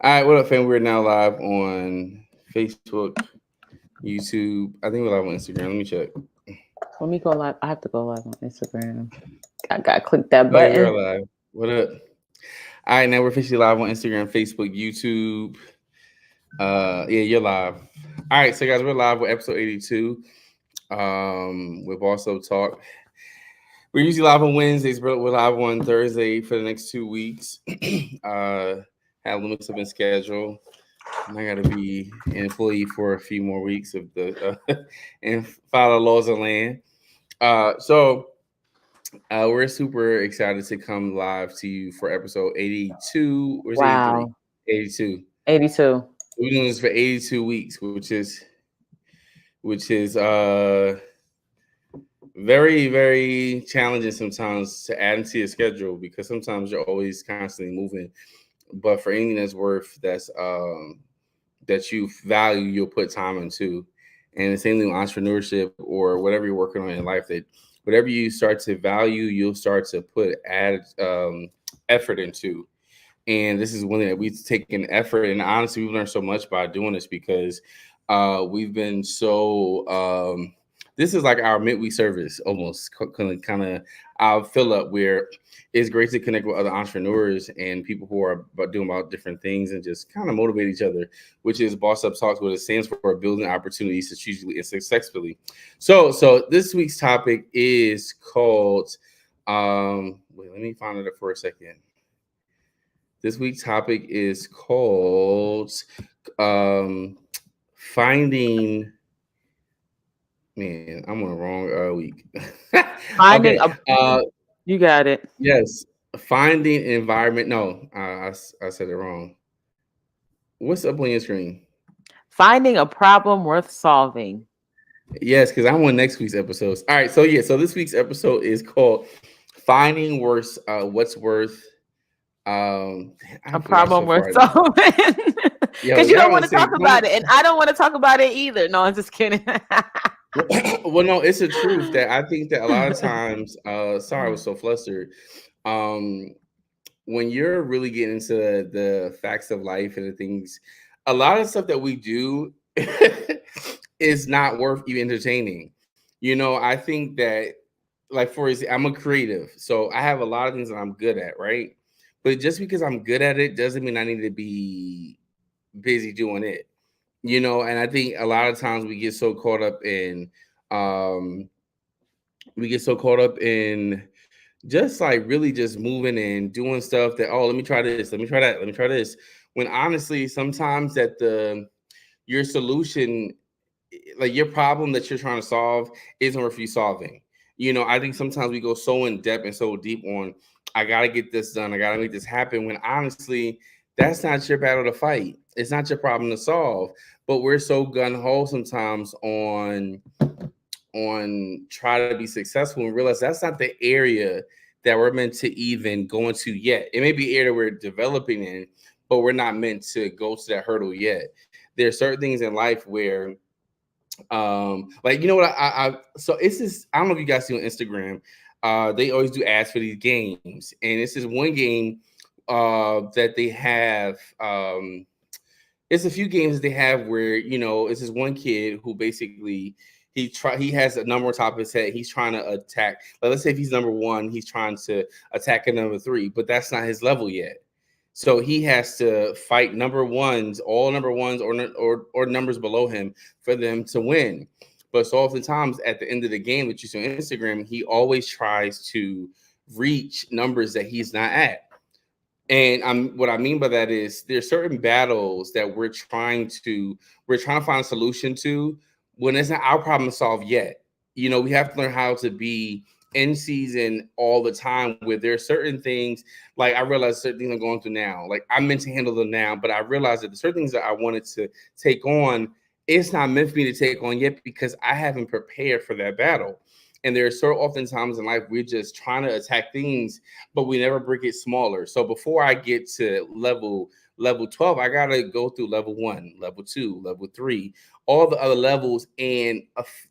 All right, what up, fam? We're now live on Facebook, YouTube. I think we're live on Instagram. Let me check. Let me go live. I have to go live on Instagram. I gotta click that Oh, yeah, we are button. live. What up? All right, now we're officially live on Instagram, Facebook, YouTube. Yeah, you're live. All right, so guys, we're live with episode 82. We've also talked. We're usually live on Wednesdays, but we're live on Thursday for the next 2 weeks. Have limits have been scheduled. And I got to be an employee for a few more weeks of the and follow the laws of land. So we're super excited to come live to you for episode 82. Where's 83? Wow. 82. 82. We're doing this for 82 weeks, which is very, very challenging sometimes to add into your schedule because sometimes you're always constantly moving. But for anything that's worth that you value, you'll put time into. And the same thing with entrepreneurship or whatever you're working on in life, that whatever you start to value, you'll start to put added effort into. And this is one thing that we've taken effort. And honestly, we've learned so much by doing this because we've been so. This is like our midweek service, almost kind of our fill up where it's great to connect with other entrepreneurs and people who are doing about different things and just kind of motivate each other, which is Boss Up Talks, what it stands for, building opportunities strategically and successfully. So this week's topic is called. Wait, let me find it for a second. This week's topic is called um, finding. Man, I'm on the wrong week. Finding Okay. a. You got it. Yes. Finding environment. No, I said it wrong. What's up on your screen? Finding a problem worth solving. Yes, because I'm on next week's episodes. All right. So yeah. So this week's episode is called "Finding Worth." What's worth? I A forgot so problem far. worth solving. Yo, Because you y'all don't want want to to say talk point? about it. And I don't want to talk about it either. No, I'm just kidding. Well, no, it's a truth that I think that a lot of times, sorry, I was so flustered. Um, when you're really getting into the facts of life and the things, a lot of stuff that we do is not worth even entertaining. I think that, like, for example, I'm a creative, so I have a lot of things that I'm good at, right? But just because I'm good at it doesn't mean I need to be busy doing it. And I think a lot of times um we get so caught up in just like really just moving and doing stuff that, oh, let me try this, let me try that, let me try this, when honestly sometimes that the your solution, like your problem that you're trying to solve, isn't worth you solving. I think sometimes we go so in depth and so deep on, I gotta get this done, I gotta make this happen, when honestly that's not your battle to fight, it's not your problem to solve. But we're so gun-ho sometimes on try to be successful and realize that's not the area that we're meant to even go into yet. It may be an area we're developing in, but we're not meant to go to that hurdle yet. There are certain things in life where like, you know what, so it's this, I don't know if you guys see on Instagram, they always do ads for these games, and it's this one game that they have. It's a few games that they have where, it's this one kid who basically he has a number on top of his head, he's trying to attack, like, let's say if he's number one, he's trying to attack a number three, but that's not his level yet. So he has to fight number ones, all number ones, or numbers below him, for them to win. But so oftentimes at the end of the game that you see on Instagram, he always tries to reach numbers that he's not at. And what I mean by that is there's certain battles that we're trying to find a solution to when it's not our problem to solve yet. We have to learn how to be in season all the time, where there are certain things, like I realize certain things I'm going through now. Like, I'm meant to handle them now, but I realize that the certain things that I wanted to take on, it's not meant for me to take on yet because I haven't prepared for that battle. And there are so often times in life we're just trying to attack things, but we never break it smaller. So before I get to level 12, I gotta go through level one, level two, level three, all the other levels, and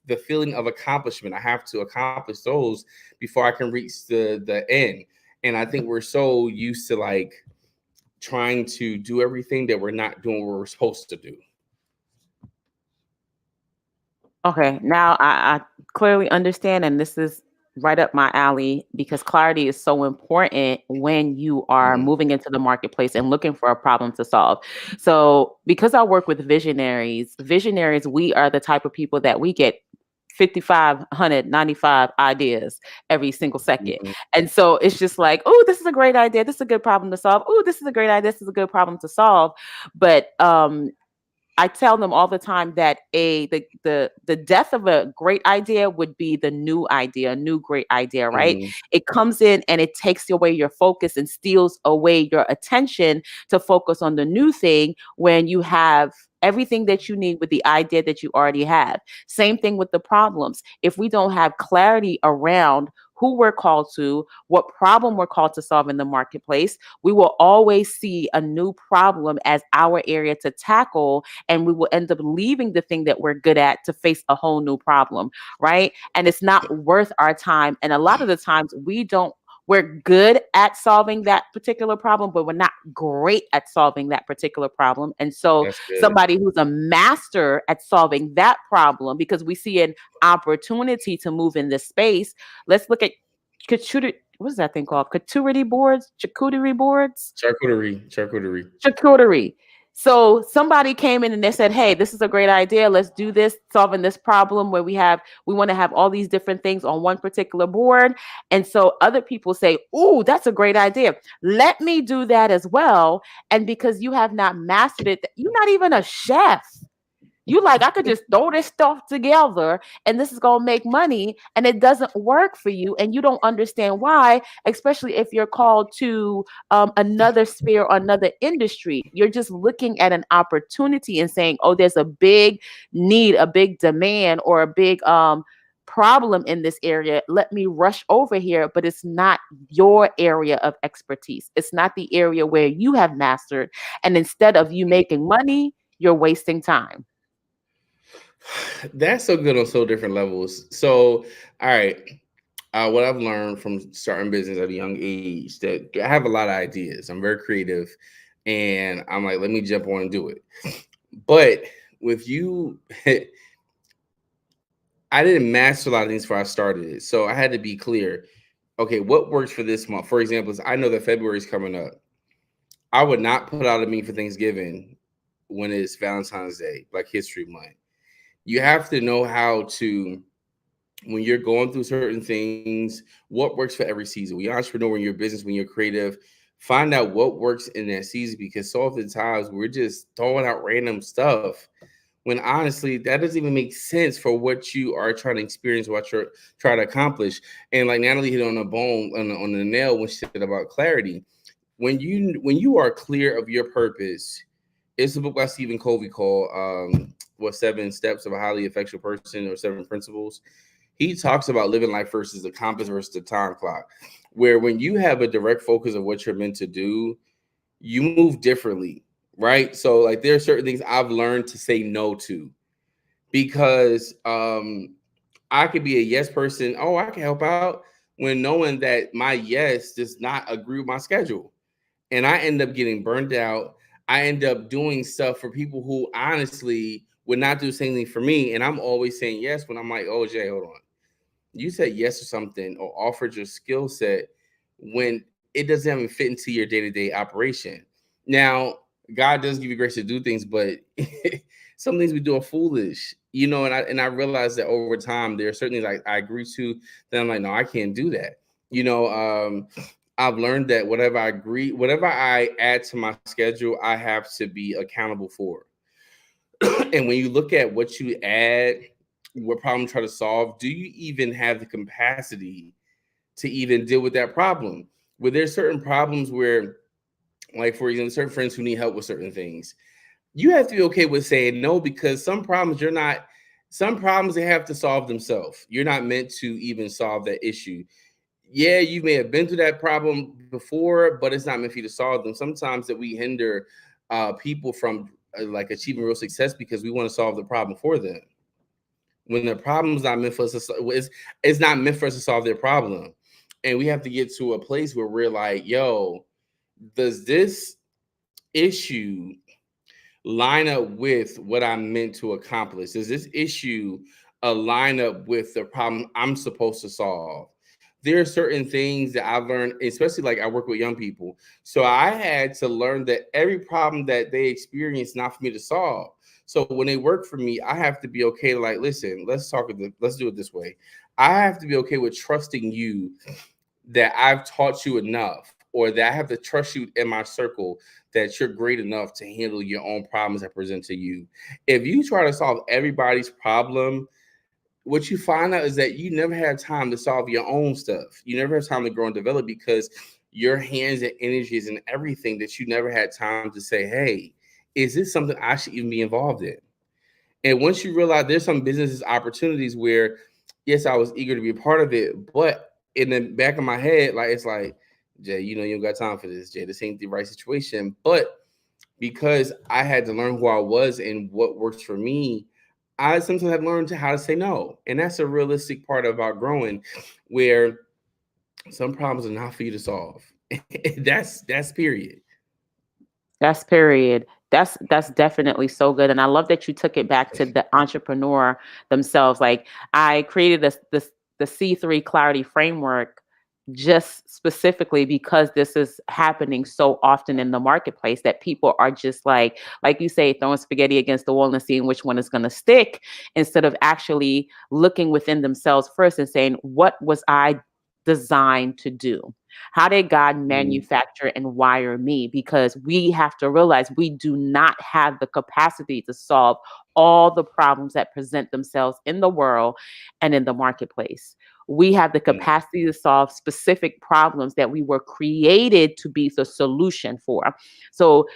the feeling of accomplishment. I have to accomplish those before I can reach the end. And I think we're so used to, like, trying to do everything that we're not doing what we're supposed to do. Okay, now I clearly understand, and this is right up my alley because clarity is so important when you are Mhm. moving into the marketplace and looking for a problem to solve. So, because I work with visionaries, we are the type of people that we get 5,595 ideas every single second. Mhm. And so it's just like, oh, this is a great idea. This is a good problem to solve. Oh, this is a great idea. This is a good problem to solve. But I tell them all the time that the death of a great idea would be the new idea, a new great idea, right? Mhm. It comes in and it takes away your focus and steals away your attention to focus on the new thing when you have everything that you need with the idea that you already have. Same thing with the problems. If we don't have clarity around who we're called to, what problem we're called to solve in the marketplace, we will always see a new problem as our area to tackle, and we will end up leaving the thing that we're good at to face a whole new problem, right? And it's not worth our time. And a lot of the times we're good at solving that particular problem, but we're not great at solving that particular problem. And so That's good. somebody who's a master at solving that problem, because we see an opportunity to move in this space. Let's look at what is that thing called? Charcuterie boards? Charcuterie. Charcuterie. So somebody came in and they said, "Hey, this is a great idea. Let's do this, solving this problem where we want to have all these different things on one particular board." And so other people say, "Ooh, that's a great idea. Let me do that as well." And because you have not mastered it, you're not even a chef. You like, I could just throw this stuff together and this is going to make money, and it doesn't work for you. And you don't understand why, especially if you're called to another sphere or another industry. You're just looking at an opportunity and saying, oh, there's a big need, a big demand, or a big problem in this area. Let me rush over here. But it's not your area of expertise. It's not the area where you have mastered. And instead of you making money, you're wasting time. That's so good on so different levels. So, all right. What I've learned from starting business at a young age, that I have a lot of ideas. I'm very creative, and I'm like, let me jump on and do it. But with you, I didn't master a lot of things before I started it. So I had to be clear. Okay, what works for this month? For example, is I know that February is coming up. I would not put out a meat for Thanksgiving when it's Valentine's Day, Black History Month. You have to know how to, when you're going through certain things, what works for every season. When you're an entrepreneur, when you're a business, when you're creative, find out what works in that season, because so oftentimes we're just throwing out random stuff when honestly that doesn't even make sense for what you are trying to experience, what you're trying to accomplish. And like Natalie hit on the bone, on the nail when she said about clarity. When you are clear of your purpose, it's a book by Stephen Covey called what, 7 Steps of a Highly Effective Person, or 7 Principles. He talks about living life versus the compass versus the time clock, where when you have a direct focus of what you're meant to do, you move differently, right? So like there are certain things I've learned to say no to, because I could be a yes person. Oh, I can help out, when knowing that my yes does not agree with my schedule. And I end up getting burned out. I end up doing stuff for people who honestly would not do the same thing for me. And I'm always saying yes when I'm like, oh, Jay, hold on. You said yes to something or offered your skill set when it doesn't even fit into your day-to-day operation. Now, God does give you grace to do things, but some things we do are foolish, and I realized that over time there are certain things I agree to that I'm like, no, I can't do that. I've learned that whatever I add to my schedule, I have to be accountable for. And when you look at what you add, what problem you try to solve, do you even have the capacity to even deal with that problem? Where there's certain problems where, like for example, certain friends who need help with certain things, you have to be okay with saying no, because some problems they have to solve themselves. You're not meant to even solve that issue. Yeah, you may have been through that problem before, but it's not meant for you to solve them. Sometimes that we hinder people from like achieving real success because we want to solve the problem for them, when the problem's not meant for us to it's not meant for us to solve their problem. And we have to get to a place where we're like, yo, does this issue line up with what I'm meant to accomplish? Does this issue line up with the problem I'm supposed to solve? There are certain things that I've learned, especially like I work with young people. So I had to learn that every problem that they experience, not for me to solve. So when they work for me, I have to be okay to like, listen, let's do it this way. I have to be okay with trusting you that I've taught you enough, or that I have to trust you in my circle that you're great enough to handle your own problems that present to you. If you try to solve everybody's problem, what you find out is that you never have time to solve your own stuff. You never have time to grow and develop because your hands and energies and everything that you never had time to say, hey, is this something I should even be involved in? And once you realize there's some business opportunities where, yes, I was eager to be a part of it, but in the back of my head, like it's like, Jay, you know, you don't got time for this, Jay. This ain't the right situation. But because I had to learn who I was and what works for me, I sometimes have learned how to say no. And that's a realistic part about growing, where some problems are not for you to solve. That's period. That's period. That's definitely so good, and I love that you took it back to the entrepreneur themselves. Like I created this the C3 clarity framework just specifically because this is happening so often in the marketplace that people are just like you say, throwing spaghetti against the wall and seeing which one is going to stick instead of actually looking within themselves first and saying, what was I designed to do? How did God Mm, manufacture and wire me? Because we have to realize we do not have the capacity to solve all the problems that present themselves in the world and in the marketplace. We have the mm, capacity to solve specific problems that we were created to be the solution for. So,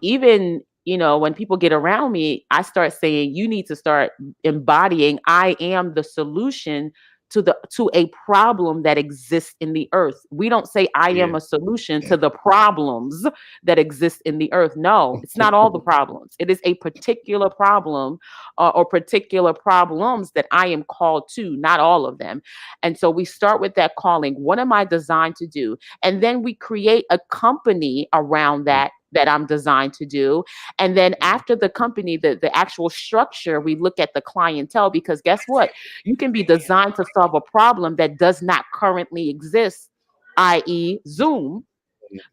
even when people get around me, I start saying, you need to start embodying, I am the solution to a problem that exists in the earth. We don't say I yeah. am a solution to the problems that exist in the earth. No, it's not all the problems. It is a particular problem, or particular problems that I am called to, not all of them. And so we start with that calling. What am I designed to do? And then we create a company around that I'm designed to do. And then after the company, the actual structure, we look at the clientele, because guess what? You can be designed to solve a problem that does not currently exist, i.e., Zoom.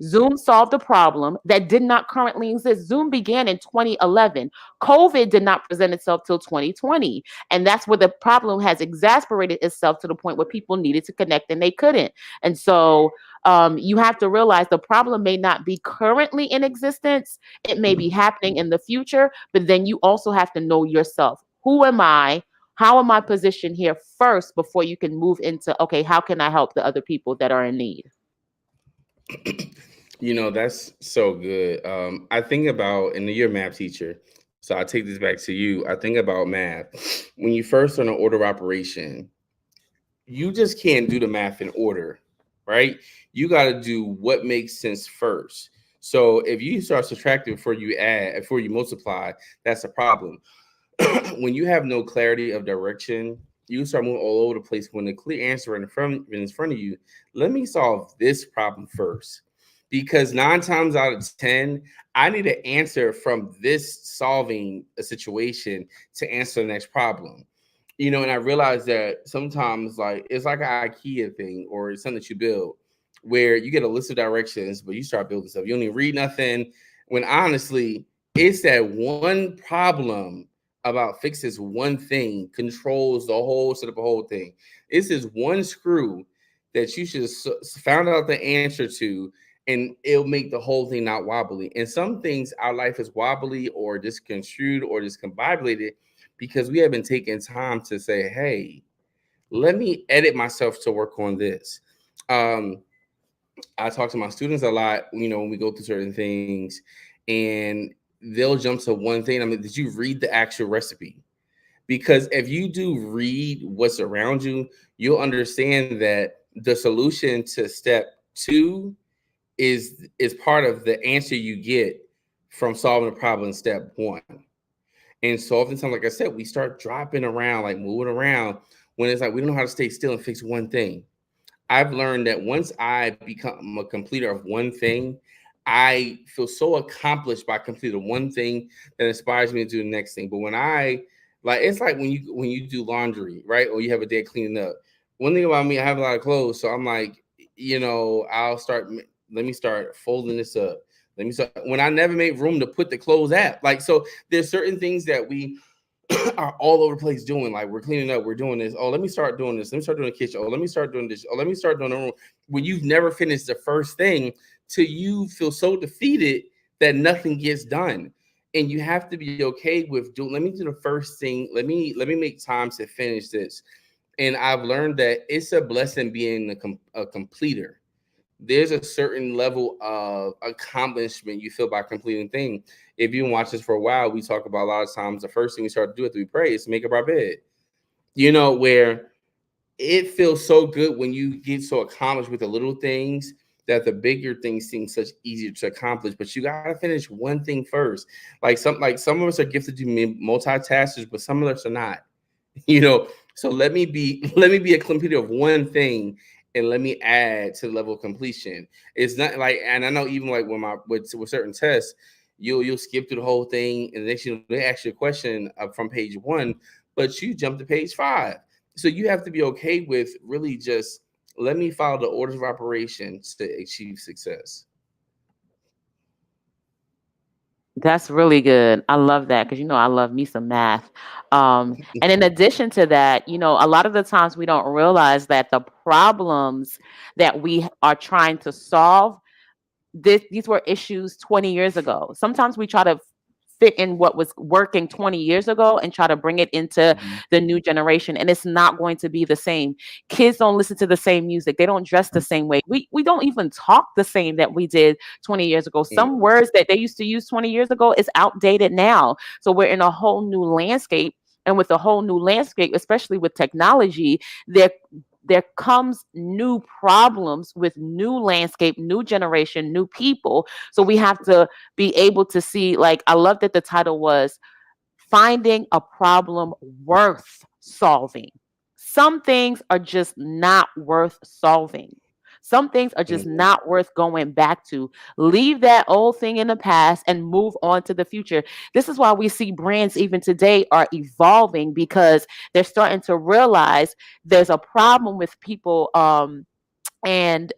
Zoom solved a problem that did not currently exist. Zoom began in 2011. COVID did not present itself till 2020. And that's where the problem has exasperated itself to the point where people needed to connect and they couldn't. And so you have to realize the problem may not be currently in existence, it may be happening in the future, but then you also have to know yourself. Who am I? How am I positioned here first before you can move into, okay, how can I help the other people that are in need? You know, that's so good. I think about, and you're a math teacher, so I take this back to you. I think about math. When you first learn an order of operation, you just can't do the math in order, right? You got to do what makes sense first. So if you start subtracting before you add, before you multiply, that's a problem. When you have no clarity of direction, you start moving all over the place. When the clear answer in front of you, let me solve this problem first. Because 9 times out of 10, I need an answer from this solving a situation to answer the next problem. And I realized that sometimes, like, it's like an IKEA thing or it's something that you build where you get a list of directions, but you start building stuff. You don't even read nothing. When honestly, it's that one problem about fix this one thing controls the whole set up a whole thing. It's this one screw that you should found out the answer to, and it'll make the whole thing not wobbly. And some things our life is wobbly or disconstrued or discombobulated because we haven't taken time to say, hey, let me edit myself to work on this. Um, I talk to my students a lot, when we go through certain things, and they'll jump to one thing. I mean, did you read the actual recipe? Because if you do read what's around you, you'll understand that the solution to step two is part of the answer you get from solving the problem in step one. And so oftentimes, like I said, we start dropping around, like moving around, when it's like we don't know how to stay still and fix one thing. I've learned that once I become a completer of one thing, I feel so accomplished by completing one thing that inspires me to do the next thing. But when I like, it's like when you do laundry, right? Or you have a day cleaning up. One thing about me, I have a lot of clothes, so I'm like, I'll start. Let me start folding this up. Let me start when I never made room to put the clothes at. Like, so there's certain things that we are all over the place doing. Like, we're cleaning up, we're doing this. Oh, let me start doing this. Let me start doing the kitchen. Oh, let me start doing this. Oh, let me start doing the room. When you've never finished the first thing, till you feel so defeated that nothing gets done. And you have to be okay with doing. Let me do the first thing. Let me make time to finish this. And I've learned that it's a blessing being a completer. There's a certain level of accomplishment you feel by completing things. If you watch this for a while, we talk about a lot of times the first thing we start to do after we pray is to make up our bed. Where it feels so good when you get so accomplished with the little things that the bigger things seem such easier to accomplish. But you gotta finish one thing first. Like some of us are gifted to be multitaskers, but some of us are not. you know so let me be a completer of one thing, and let me add to the level of completion. It's not like, and I know even like when my with certain tests, you'll skip through the whole thing, and then they ask you a question from page one, but you jump to page five. So you have to be okay with really just let me follow the orders of operations to achieve success. That's really good. I love that because I love me some math. And in addition to that, a lot of the times we don't realize that the problems that we are trying to solve, these were issues 20 years ago. Sometimes we try to fit in what was working 20 years ago and try to bring it into Mhm. the new generation, and it's not going to be the same. Kids don't listen to the same music, they don't dress the same way, we don't even talk the same that we did 20 years ago. Some Mhm. words that they used to use 20 years ago is outdated now. So we're in a whole new landscape, and with a whole new landscape, especially with technology, there comes new problems with new landscape, new generation, new people. So we have to be able to see, like, I love that the title was finding a problem worth solving. Some things are just not worth solving. Some things are just Mhm. not worth going back to. Leave that old thing in the past and move on to the future. This is why we see brands even today are evolving, because they're starting to realize there's a problem with people, and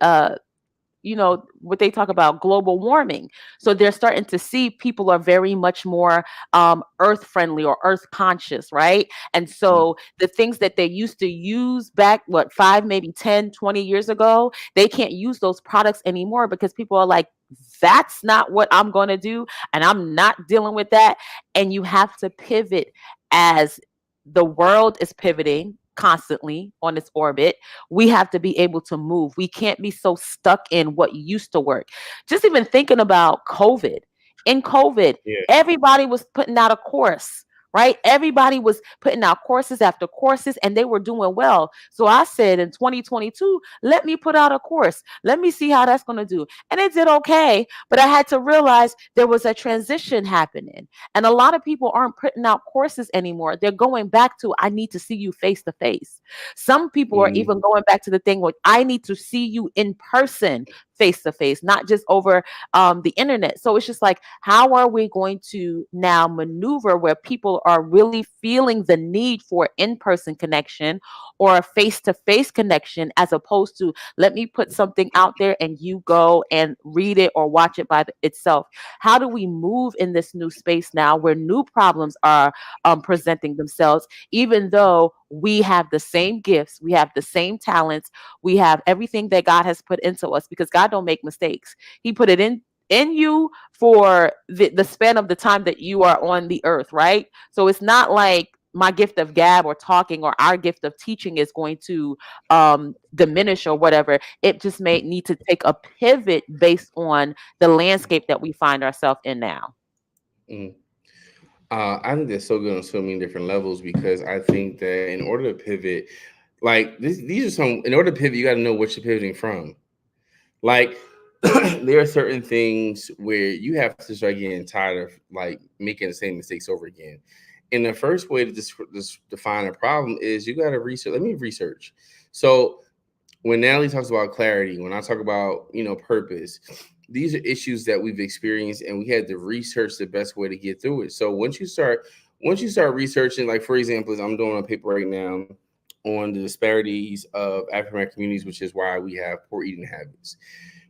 what they talk about, global warming. So they're starting to see people are very much more earth friendly or earth conscious, right? And Mhm. so the things that they used to use back, what, 5, maybe 10, 20 years ago, they can't use those products anymore because people are like, that's not what I'm going to do, and I'm not dealing with that. And you have to pivot as the world is pivoting constantly on its orbit. We have to be able to move. We can't be so stuck in what used to work. Just even thinking about COVID. In COVID, Yeah. everybody was putting out a course, right? Everybody was putting out courses after courses, and they were doing well. So I said in 2022, let me put out a course. Let me see how that's going to do. And it did okay, but I had to realize there was a transition happening. And a lot of people aren't putting out courses anymore. They're going back to, I need to see you face to face. Some people are Mhm. even going back to the thing where I need to see you in person, face to face, not just over the internet. So it's just like, how are we going to now maneuver where people are really feeling the need for in person connection or a face to face connection, as opposed to let me put something out there and you go and read it or watch it by itself? How do we move in this new space now where new problems are presenting themselves, even though we have the same gifts, we have the same talents, we have everything that God has put into us, because God don't make mistakes. He put it in you for the span of the time that you are on the earth, right? So it's not like my gift of gab or talking or our gift of teaching is going to diminish or whatever. It just may need to take a pivot based on the landscape that we find ourselves in now. Mhm. I think that's so good on so many different levels, because I think that in order to pivot, like these are some. In order to pivot, you got to know what you're pivoting from. Like there are certain things where you have to start getting tired of like making the same mistakes over again. And the first way to just define a problem is you got to research. Let me research. So when Natalie talks about clarity, when I talk about purpose, these are issues that we've experienced, and we had to research the best way to get through it. So once you start researching, like for example, I'm doing a paper right now on the disparities of African American communities, which is why we have poor eating habits.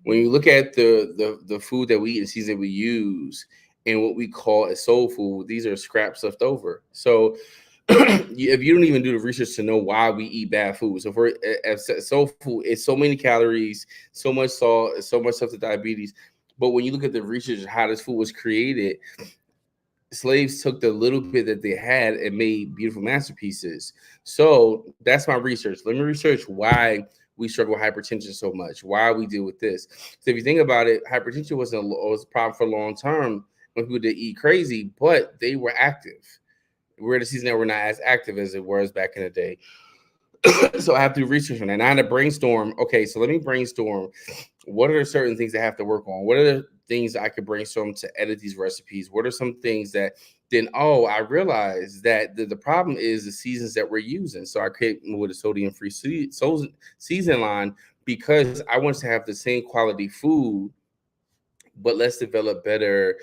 When you look at the food that we eat and season we use and what we call a soul food, these are scraps left over. So if you don't even do the research to know why we eat bad food, so for soul food, it's so many calories, so much salt, so much stuff to diabetes. But when you look at the research of how this food was created, slaves took the little bit that they had and made beautiful masterpieces. So that's my research. Let me research why we struggle with hypertension so much, why we deal with this. So if you think about it, hypertension was a problem for a long term when people did eat crazy, but they were active. We're in a season that we're not as active as it was back in the day. So I have to do research on that. And I had to brainstorm. Okay, so let me brainstorm. What are certain things I have to work on? What are the things I could brainstorm to edit these recipes? What are some things that then, oh, I realized that the problem is the seasons that we're using. So I create with a sodium free season line because I want to have the same quality food, but let's develop better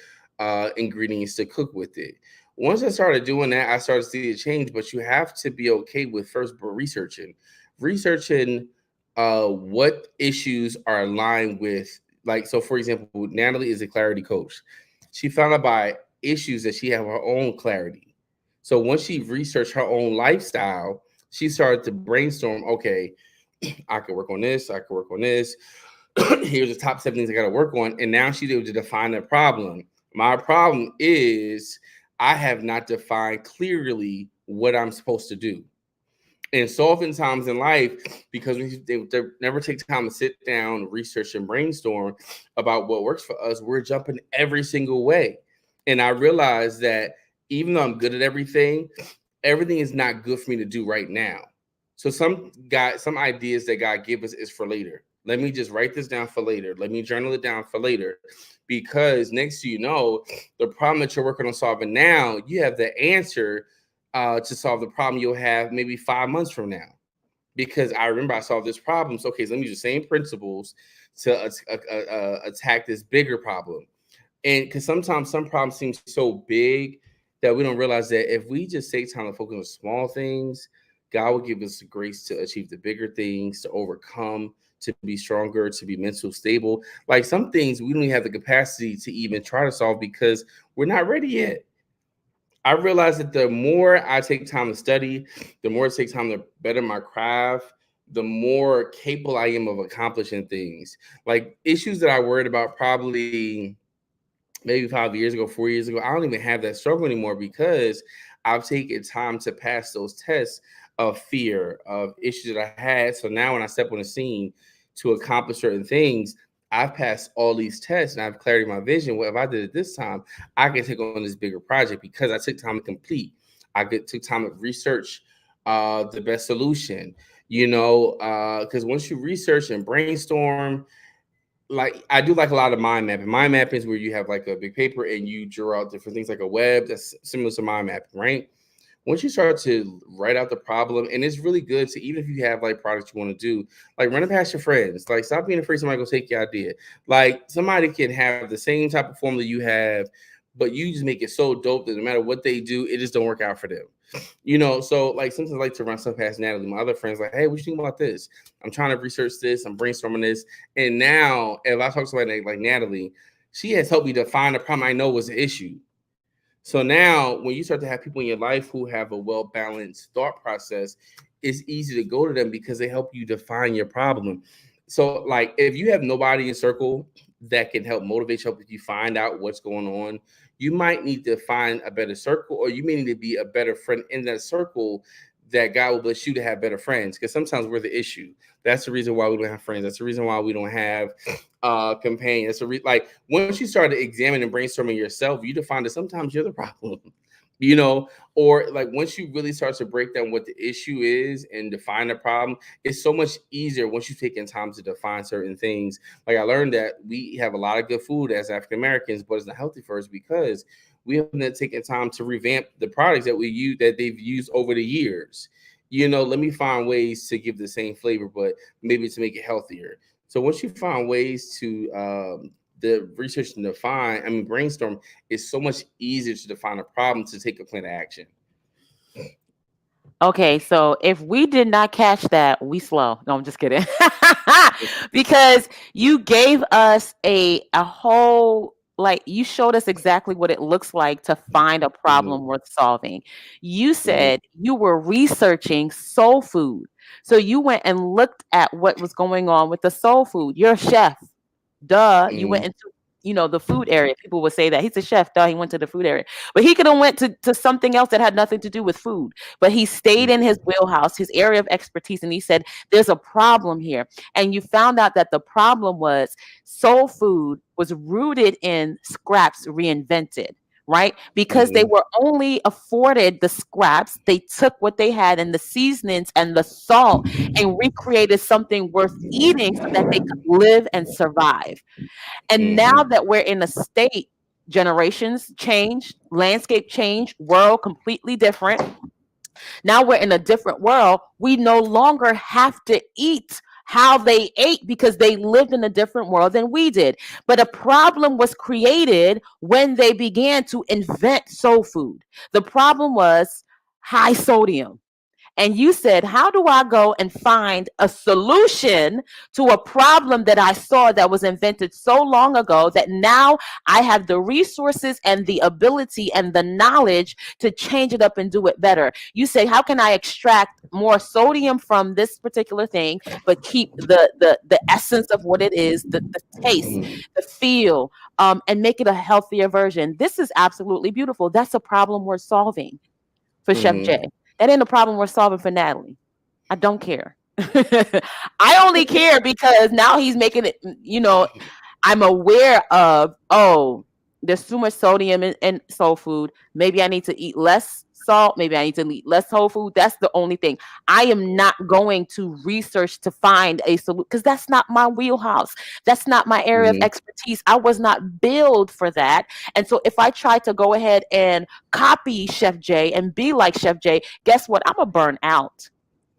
ingredients to cook with it. Once I started doing that, I started to see a change. But you have to be okay with first researching what issues are aligned with. Like, so for example, Natalie is a clarity coach. She found out by issues that she had her own clarity. So once she researched her own lifestyle, she started to brainstorm. Okay, I could work on this. I could work on this. Here's the top 7 things I got to work on. And now she's able to define the problem. My problem is I have not defined clearly what I'm supposed to do. And so oftentimes in life, because they never take time to sit down, research, and brainstorm about what works for us, we're jumping every single way. And I realized that even though I'm good at everything is not good for me to do right now. So some ideas that God gave us is for later. Let me just write this down for later. Let me journal it down for later. Because next you know, the problem that you're working on solving now, you have the answer to solve the problem you'll have maybe 5 months from now. Because I remember I solved this problem. So, okay, so let me use the same principles to attack this bigger problem. And because sometimes some problems seem so big that we don't realize that if we just take time to focus on small things, God will give us the grace to achieve the bigger things, to overcome, to be stronger, to be mental stable. Like some things we don't even have the capacity to even try to solve because we're not ready yet. I realize that the more I take time to study, the more I take time to better my craft, the more capable I am of accomplishing things. Like issues that I worried about probably maybe 5 years ago, 4 years ago, I don't even have that struggle anymore because I've taken time to pass those tests of fear, of issues that I had. So now when I step on the scene to accomplish certain things, I've passed all these tests and I have clarity in my vision. Well, if I did it this time, I can take on this bigger project because I took time to complete. Took time to research the best solution, because once you research and brainstorm, like I do like a lot of mind mapping. Mind mapping is where you have like a big paper and you draw out different things like a web that's similar to mind mapping, right? Once you start to write out the problem, and it's really good to even if you have like products you want to do, like run it past your friends. Like stop being afraid somebody go take your idea. Like somebody can have the same type of formula you have, but you just make it so dope that no matter what they do, it just don't work out for them. So like sometimes I like to run stuff past Natalie. My other friends like, hey, what you think about this? I'm trying to research this. I'm brainstorming this. And now if I talk to somebody like Natalie, she has helped me define the problem I know was the issue. So now when you start to have people in your life who have a well-balanced thought process, it's easy to go to them because they help you define your problem. So like if you have nobody in your circle that can help motivate you, help you find out what's going on, you might need to find a better circle, or you may need to be a better friend in that circle that God will bless you to have better friends. Because sometimes we're the issue. That's the reason why we don't have friends. That's the reason why we don't have companions. So like once you start examining and brainstorming yourself, you define that sometimes you're the problem. Or like once you really start to break down what the issue is and define the problem, it's so much easier once you've taken time to define certain things. Like I learned that we have a lot of good food as African Americans, but it's not healthy for us because we haven't taken time to revamp the products that we use that they've used over the years. Let me find ways to give the same flavor, but maybe to make it healthier. So once you find ways to the research to define, I mean, brainstorm is so much easier to define a problem to take a plan of action. Okay, so if we did not catch that, we slow. No, I'm just kidding. Because you gave us a whole, like, you showed us exactly what it looks like to find a Mm-hmm. problem worth solving. You Mm-hmm. said you were researching soul food. So you went and looked at what was going on with the soul food. You're a chef. Duh, you Mm-hmm. went into, the food area. People would say that he's a chef. Duh, he went to the food area, but he could have went to something else that had nothing to do with food. But he stayed in his wheelhouse, his area of expertise, and he said, "There's a problem here." And you found out that the problem was soul food was rooted in scraps reinvented. Right? Because they Mm-hmm. were only afforded the scraps, they took what they had and the seasonings and the salt and recreated something worth eating so that they could live and survive. And now Mm-hmm. that we're in a state, generations change, landscape change, world completely different. Now we're in a different world. We no longer have to eat how they ate because they lived in a different world than we did. But a problem was created when they began to invent soul food. The problem was high sodium. And you said, how do I go and find a solution to a problem that I saw that was invented so long ago that now I have the resources and the ability and the knowledge to change it up and do it better? You say, how can I extract more sodium from this particular thing, but keep the essence of what it is, the taste, Mm-hmm. the feel, and make it a healthier version? This is absolutely beautiful. That's a problem we're solving for Chef Mm-hmm. J. That ain't a problem we're solving for Natalie. I don't care. I only care because now he's making it, I'm aware of, oh, there's too much sodium in soul food. Maybe I need to eat less salt. Maybe I need to eat less whole food. That's the only thing. I am not going to research to find a solution because that's not my wheelhouse. That's not my area of Mm-hmm. expertise. I was not built for that. And so if I try to go ahead and copy Chef J and be like Chef J, guess what? I'm going to burn out.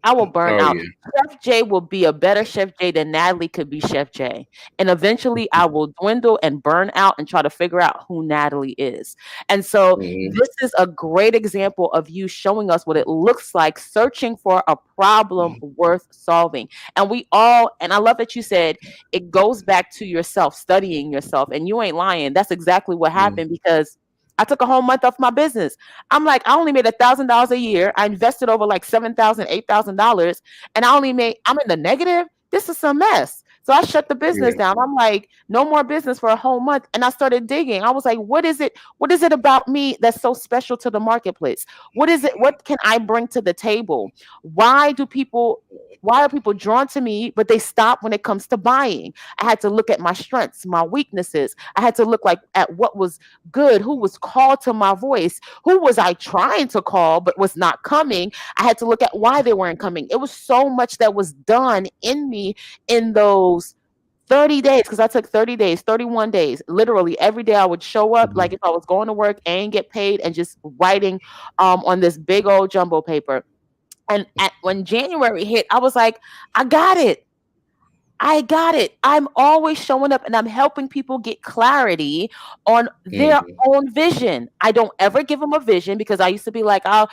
I will burn Oh out. yeah. Chef J will be a better Chef J than Natalie could be Chef J. And eventually I will dwindle and burn out and try to figure out who Natalie is. And so Mm-hmm. this is a great example of you showing us what it looks like searching for a problem worth solving. And we all, and I love that you said it goes back to yourself, studying yourself. And you ain't lying. That's exactly what Mm-hmm. happened because I took a whole month off my business. I'm like, I only made $1,000 a year. I invested over like $7,000, $8,000, and I'm in the negative. This is a mess. So I shut the business Yeah. down. I'm like, no more business for a whole month. And I started digging. I was like, what is it? What is it about me that's so special to the marketplace? What is it? What can I bring to the table? Why do people why are people drawn to me, but they stop when it comes to buying? I had to look at my strengths, my weaknesses. I had to look like at what was good, who was called to my voice, who was I trying to call but was not coming. I had to look at why they weren't coming. It was so much that was done in me in those 30 days because I took 30 days, 31 days. Literally every day I would show up like if I was going to work and get paid and just writing on this big old jumbo paper. And when January hit, I was like, I got it. I got it. I'm always showing up and I'm helping people get clarity on their Mm-hmm. own vision. I don't ever give them a vision because I used to be like, I'll,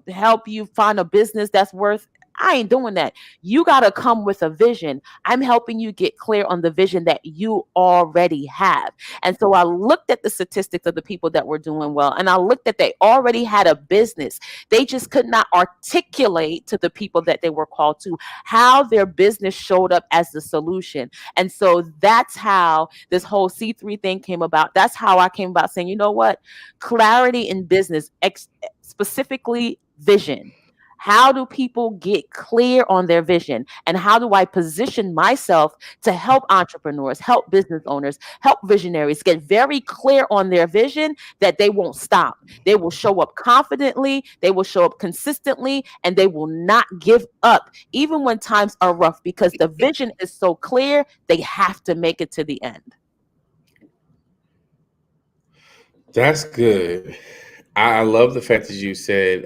help you find a business that's worth. I ain't doing that. You got to come with a vision. I'm helping you get clear on the vision that you already have. And so I looked at the statistics of the people that were doing well and I looked at they already had a business. They just could not articulate to the people that they were called to how their business showed up as the solution. And so that's how this whole C3 thing came about. That's how I came about saying, you know what? Clarity in business, specifically vision. How do people get clear on their vision? And how do I position myself to help entrepreneurs, help business owners, help visionaries get very clear on their vision that they won't stop? They will show up confidently, they will show up consistently, and they will not give up even when times are rough because the vision is so clear, they have to make it to the end. That's good. I love the fact that you said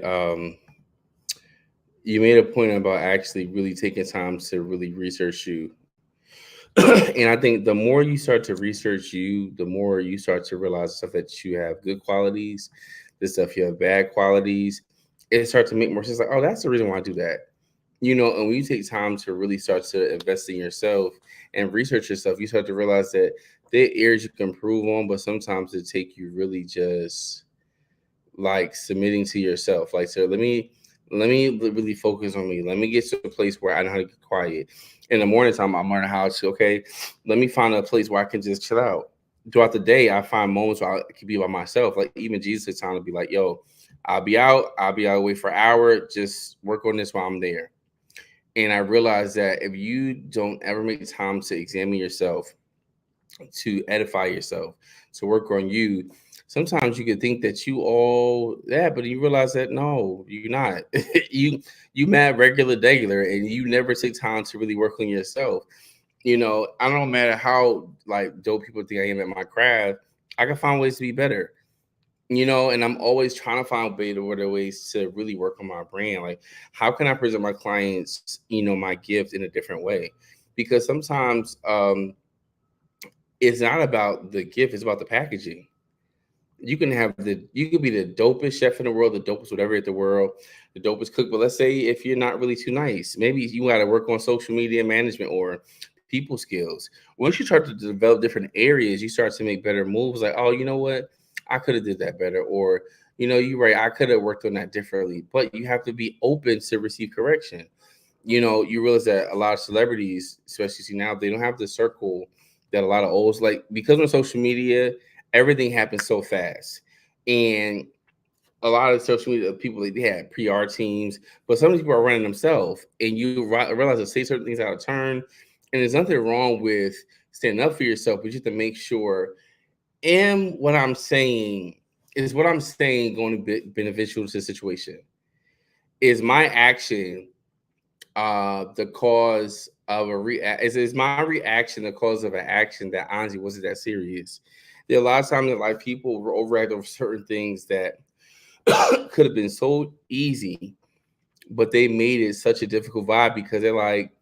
you made a point about actually really taking time to really research you. And I think the more you start to research you, the more you start to realize the stuff that you have good qualities, the stuff you have bad qualities. It starts to make more sense. Like, oh, that's the reason why I do that. And when you take time to really start to invest in yourself and research yourself, you start to realize that there are areas you can improve on, but sometimes it take you really just like submitting to yourself. Like, so let me really focus on me. Let me get to a place where I know how to get quiet. In the morning time, I'm learning how to, okay, let me find a place where I can just chill out. Throughout the day, I find moments where I can be by myself. Like even Jesus took time to be like, yo, I'll be out away for an hour, just work on this while I'm there. And I realized that if you don't ever make time to examine yourself, to edify yourself, to work on you. Sometimes you could think that you all that, but you realize that no, you're not. You mad regular degular, and you never take time to really work on yourself. I don't matter how like dope people think I am at my craft. I can find ways to be better. And I'm always trying to find better ways to really work on my brand. Like, how can I present my clients, my gift in a different way? Because sometimes it's not about the gift, it's about the packaging. You could be the dopest chef in the world, the dopest whatever in the world, the dopest cook. But let's say if you're not really too nice, maybe you got to work on social media management or people skills. Once you start to develop different areas, you start to make better moves. Like, oh, you know what, I could have did that better, or you're right, I could have worked on that differently. But you have to be open to receive correction. You realize that a lot of celebrities, especially see now, they don't have the circle that a lot of olds like, because on social media, everything happens so fast. And a lot of social media people, they have PR teams, but some people are running themselves, and you realize to say certain things out of turn. And there's nothing wrong with standing up for yourself, but you have to make sure, am what I'm saying is what I'm saying going to be beneficial to the situation? Is my action the cause of is my reaction the cause of an action that honestly wasn't that serious? There are a lot of times that like people overreact over certain things that could have been so easy, but they made it such a difficult vibe because they're like,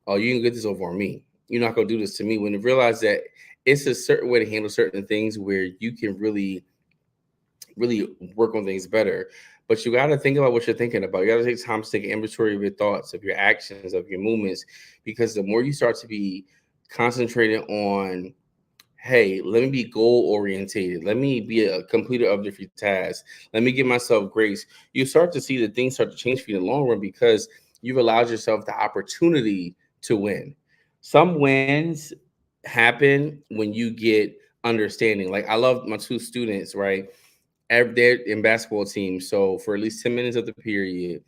oh, you can get this over on me. You're not gonna do this to me. When they realize that it's a certain way to handle certain things where you can really work on things better. But you got to think about what you're thinking about. You got to take time to take an inventory of your thoughts, of your actions, of your movements, because the more you start to be concentrated on, hey, let me be goal orientated, let me be a completer of different tasks, let me give myself grace, you start to see that things start to change for you in the long run because you've allowed yourself the opportunity to win. Some wins happen when you get understanding. Like I love my two students, right? They're in basketball teams. So for at least 10 minutes of the period,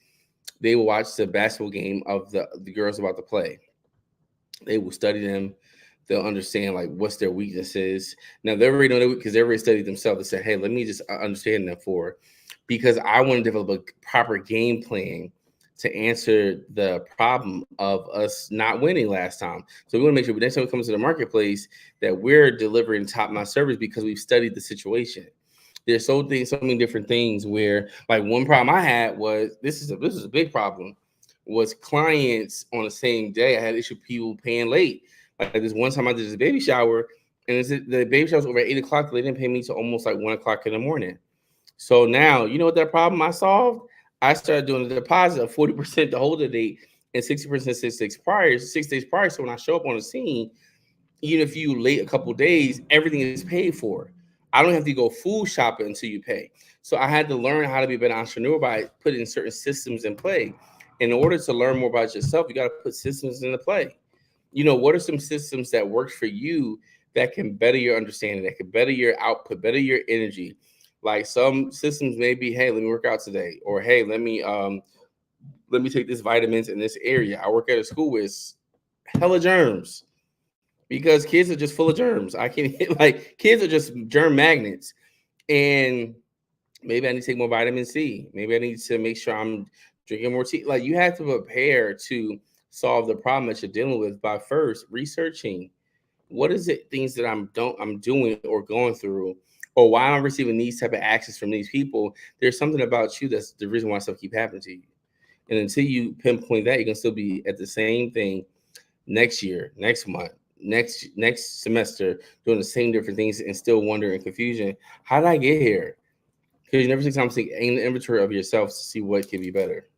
they will watch the basketball game of the girls about to play. They will study them. They'll understand like what's their weaknesses. Now they already know that because they already studied themselves. They said, hey, let me just understand them for, because I want to develop a proper game plan to answer the problem of us not winning last time. So we want to make sure next time it comes to the marketplace that we're delivering top notch service because we've studied the situation. There's so many different things where like one problem I had was this is a big problem, was clients on the same day. I had issue people paying late. Like this one time I did this baby shower, and the baby shower was over at 8 o'clock. They didn't pay me till almost like 1 o'clock in the morning. So now you know what that problem I solved? I started doing a deposit of 40% to hold the date and 60% 6 days prior. So when I show up on the scene, even if you late a couple days, everything is paid for. I don't have to go food shopping until you pay. So I had to learn how to be a better entrepreneur by putting certain systems in play. In order to learn more about yourself, you got to put systems into play. What are some systems that work for you that can better your understanding, that can better your output, better your energy? Like some systems may be, hey, let me work out today, or hey, let me take this vitamins in this area. I work at a school with hella germs because kids are just full of germs. I can't like kids are just germ magnets. And maybe I need to take more vitamin C. Maybe I need to make sure I'm drinking more tea. Like you have to prepare to solve the problem that you're dealing with by first researching what is it things that I'm doing or going through, or why I'm receiving these type of actions from these people. There's something about you that's the reason why stuff keep happening to you. And until you pinpoint that, you can still be at the same thing next year, next month, next semester doing the same different things and still wonder and confusion. How did I get here? Because you never take time to take an inventory of yourself to see what can be better.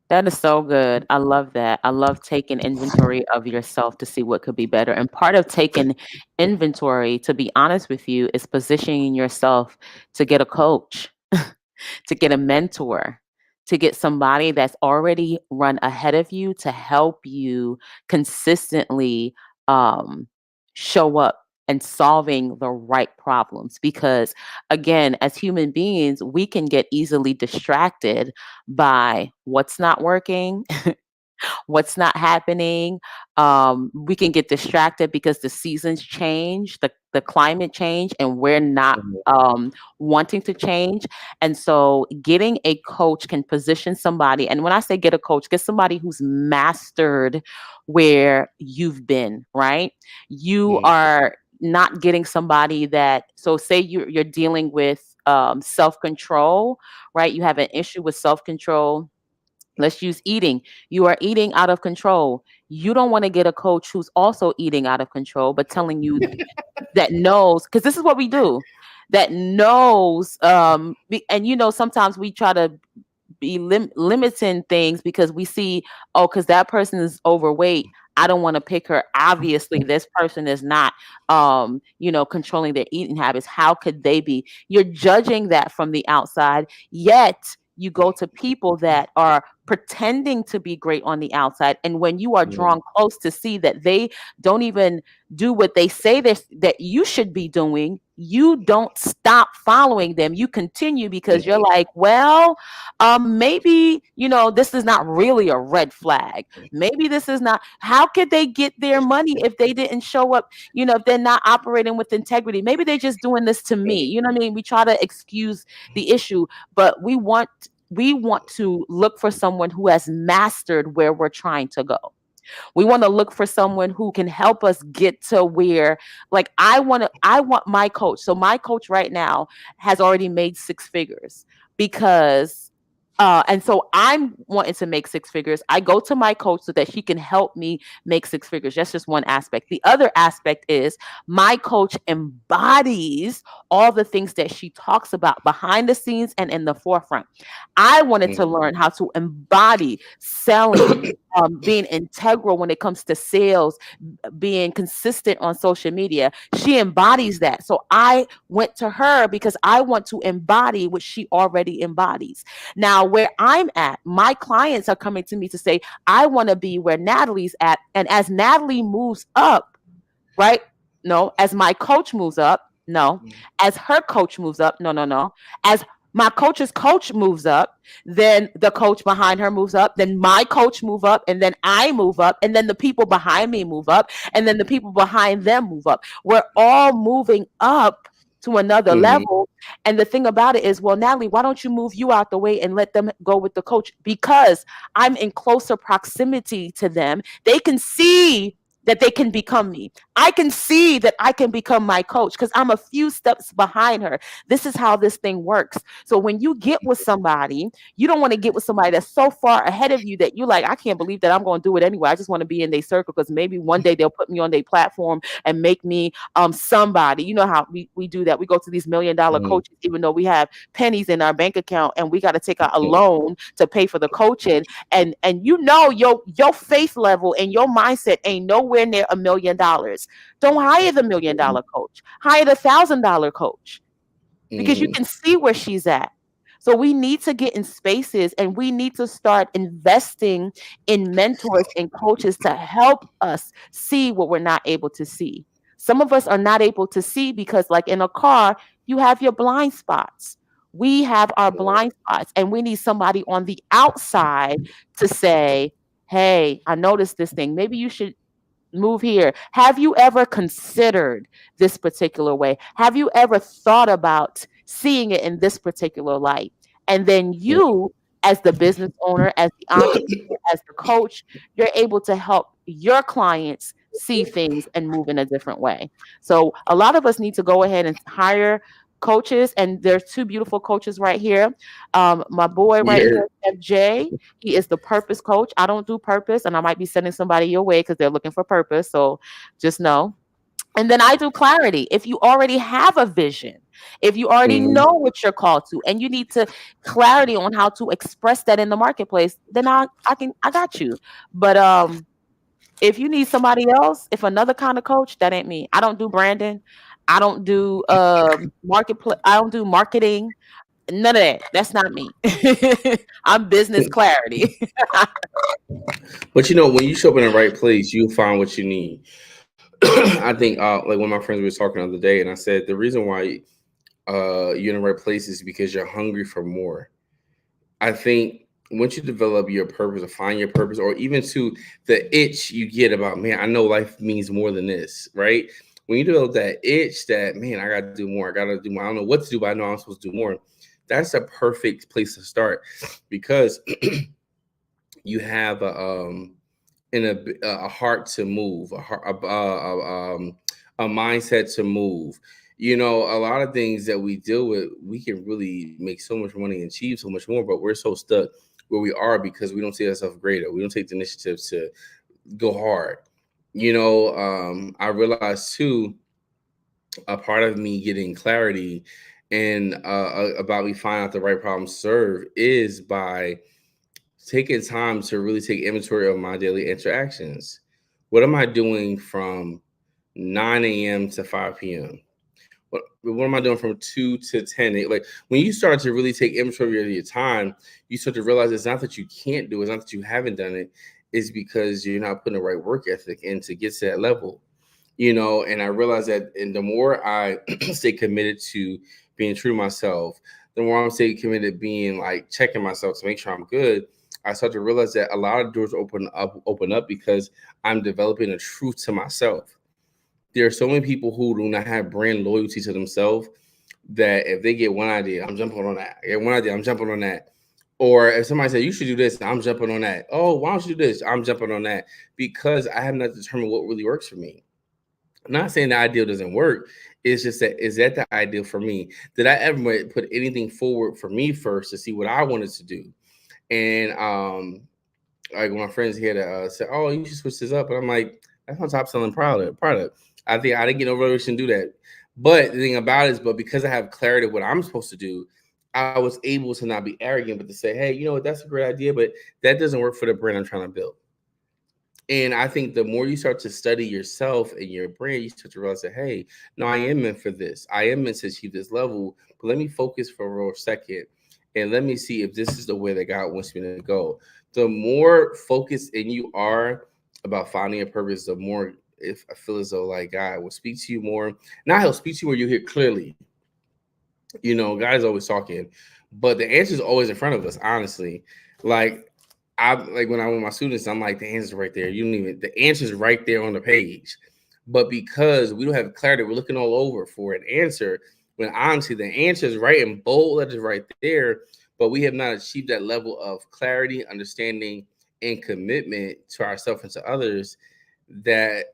That is so good. I love that. I love taking inventory of yourself to see what could be better. And part of taking inventory, to be honest with you, is positioning yourself to get a coach, to get a mentor, to get somebody that's already run ahead of you to help you consistently um, show up and solving the right problems. Because again, as human beings, we can get easily distracted by what's not working, what's not happening. We can get distracted because the seasons change, the climate change, and we're not Mhm. wanting to change. And so, getting a coach can position somebody. And when I say get a coach, get somebody who's mastered where you've been, right? You Mhm. are not getting somebody that, so say you're dealing with self control, right? You have an issue with self control. Let's use eating. You are eating out of control. You don't want to get a coach who's also eating out of control, but telling you that knows, because this is what we do, that knows. And sometimes we try to be limiting things because we see, oh, because that person is overweight, I don't want to pick her. Obviously, this person is not, controlling their eating habits. How could they be? You're judging that from the outside, yet you go to people that are pretending to be great on the outside. And when you are Mhm. drawn close to see that they don't even do what they say that you should be doing, you don't stop following them. You continue because you're like, well, maybe, this is not really a red flag. Maybe this is not, how could they get their money if they didn't show up, if they're not operating with integrity? Maybe they're just doing this to me. You know what I mean? We try to excuse the issue, but we want to look for someone who has mastered where we're trying to go. We want to look for someone who can help us get to where, like, I want my coach. So my coach right now has already made six figures because and so I'm wanting to make six figures. I go to my coach so that she can help me make six figures. That's just one aspect. The other aspect is my coach embodies all the things that she talks about behind the scenes and in the forefront. I wanted to Mhm. learn how to embody selling, being integral when it comes to sales, being consistent on social media. She embodies that. So I went to her because I want to embody what she already embodies. Now, where I'm at, my clients are coming to me to say, I want to be where Natalie's at. And as Natalie moves up, right? No, as my coach moves up, no. As her coach moves up, no, no, no. As my coach's coach moves up, then the coach behind her moves up, then my coach move up, and then I move up, and then the people behind me move up, and then the people behind them move up. We're all moving up to another Mhm. level. And the thing about it is, well, Natalie, why don't you move you out the way and let them go with the coach? Because I'm in closer proximity to them. They can see that they can become me. I can see that I can become my coach because I'm a few steps behind her. This is how this thing works. So when you get with somebody, you don't want to get with somebody that's so far ahead of you that you're like, I can't believe that I'm going to do it anyway. I just want to be in their circle because maybe one day they'll put me on their platform and make me somebody. You know how we do that. We go to these $1 million Mhm. coaches, even though we have pennies in our bank account and we got to take out a loan to pay for the coaching. And your faith level and your mindset ain't nowhere near $1 million. Don't hire the $1 million coach. Hire the $1,000 coach because you Mhm. can see where she's at. So we need to get in spaces and we need to start investing in mentors and coaches to help us see what we're not able to see. Some of us are not able to see because, like in a car, you have your blind spots. We have our blind spots, and we need somebody on the outside to say, hey, I noticed this thing. Maybe you should move here. Have you ever considered this particular way? Have you ever thought about seeing it in this particular light? And then you, as the business owner, as the entrepreneur, as the coach, you're able to help your clients see things and move in a different way. So a lot of us need to go ahead and hire coaches, and there's two beautiful coaches right here. My boy right You're here, Chef J, he is the purpose coach. I don't do purpose, and I might be sending somebody your way because they're looking for purpose. So just know. And then I do clarity. If you already have a vision, if you already mhm. know what you're called to, and you need to clarity on how to express that in the marketplace, then I got you. But if you need somebody else, if another kind of coach, that ain't me. I don't do branding. I don't do marketplace. I don't do marketing. None of that. That's not me. I'm business clarity. But when you show up in the right place, you'll find what you need. I think like one of my friends we was talking the other day, and I said the reason why you're in the right place is because you're hungry for more. I think once you develop your purpose or find your purpose, or even to the itch you get about, man, I know life means more than this, right? When you develop that itch that, man, I got to do more, I got to do more, I don't know what to do, but I know I'm supposed to do more. That's a perfect place to start because you have a heart to move, a mindset to move. A lot of things that we deal with, we can really make so much money and achieve so much more, but we're so stuck where we are because we don't see ourselves greater. We don't take the initiative to go hard. I realized too, a part of me getting clarity and about me finding out the right problem to serve is by taking time to really take inventory of my daily interactions. What am I doing from 9 a.m. to 5 p.m.? What am I doing from 2 to 10? Like when you start to really take inventory of your time, you start to realize it's not that you can't do it, it's not that you haven't done it, it's because you're not putting the right work ethic in to get to that level. And I realized that, and the more I stay committed to being true to myself, the more I'm stay committed being like checking myself to make sure I'm good. I start to realize that a lot of doors open up because I'm developing a truth to myself. There are so many people who do not have brand loyalty to themselves that if they get one idea, I'm jumping on that. I get one idea, I'm jumping on that. Or if somebody said you should do this, I'm jumping on that. Oh, why don't you do this? I'm jumping on that because I have not determined what really works for me. I'm not saying the ideal doesn't work. It's just that is that the ideal for me? Did I ever put anything forward for me first to see what I wanted to do? And like my friends here that said, "Oh, you should switch this up," and I'm like, "That's my top selling product." I think I didn't get no revelation to do that. But the thing about it is, but because I have clarity of what I'm supposed to do, I was able to not be arrogant, but to say, "Hey, you know what? That's a great idea, but that doesn't work for the brand I'm trying to build." And I think the more you start to study yourself and your brand, you start to realize that, hey, no, I am meant for this. I am meant to achieve this level. But let me focus for a real second and let me see if this is the way that God wants me to go. The more focused and you are about finding a purpose, the more if I feel as though like God will speak to you more. Now he'll speak to you where you hear clearly. God is always talking, but the answer is always in front of us, honestly. Like I like when I'm with my students, I'm like, the answer's right there. You don't even the answer's right there on the page. But because we don't have clarity, we're looking all over for an answer. When honestly, the answer is right in bold letters right there. But we have not achieved that level of clarity, understanding, and commitment to ourselves and to others that